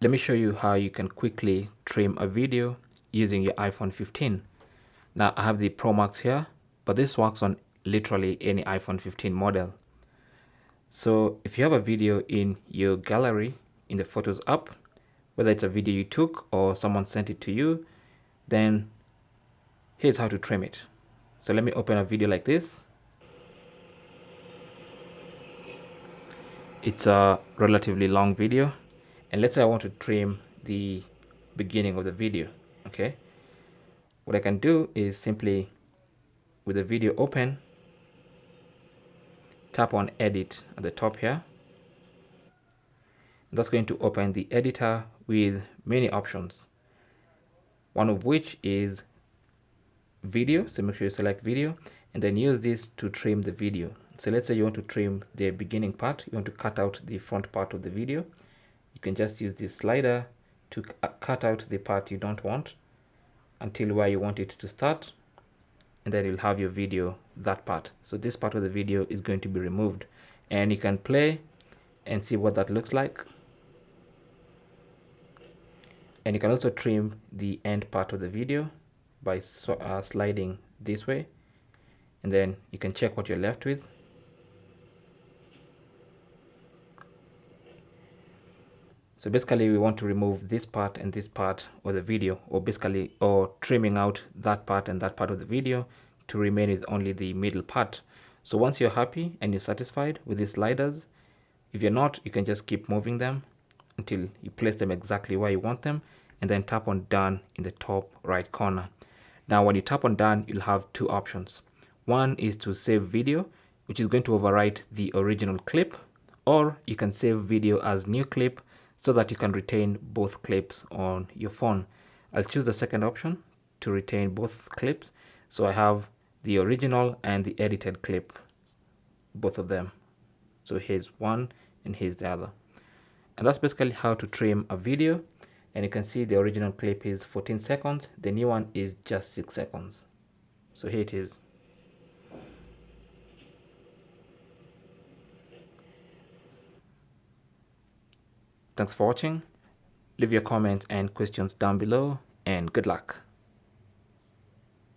Let me show you how you can quickly trim a video using your iPhone 15. Now I have the Pro Max here, but this works on literally any iPhone 15 model. So if you have a video in your gallery in the Photos app, whether it's a video you took or someone sent it to you, then here's how to trim it. So let me open a video like this. It's a relatively long video, and let's say I want to trim the beginning of the video. Okay, what I can do is simply, with the video open, tap on edit at the top here. That's going to open the editor with many options, one of which is video. So make sure you select video and then use this to trim the video. So let's say you want to trim the beginning part, you want to cut out the front part of the video. You can just use this slider to cut out the part you don't want until where you want it to start, and then you'll have your video, that part. So this part of the video is going to be removed, and you can play and see what that looks like. And you can also trim the end part of the video by sliding this way, and then you can check what you're left with. So basically we want to remove this part and this part of the video, or trimming out that part and that part of the video to remain with only the middle part. So once you're happy and you're satisfied with these sliders, if you're not, you can just keep moving them until you place them exactly where you want them, and then tap on done in the top right corner. Now when you tap on done, you'll have two options. One is to save video, which is going to overwrite the original clip, or you can save video as new clip so that you can retain both clips on your phone. I'll choose the second option to retain both clips. So I have the original and the edited clip, both of them. So here's one and here's the other. And that's basically how to trim a video. And you can see the original clip is 14 seconds. The new one is just 6 seconds. So here it is. Thanks for watching. Leave your comments and questions down below, and good luck.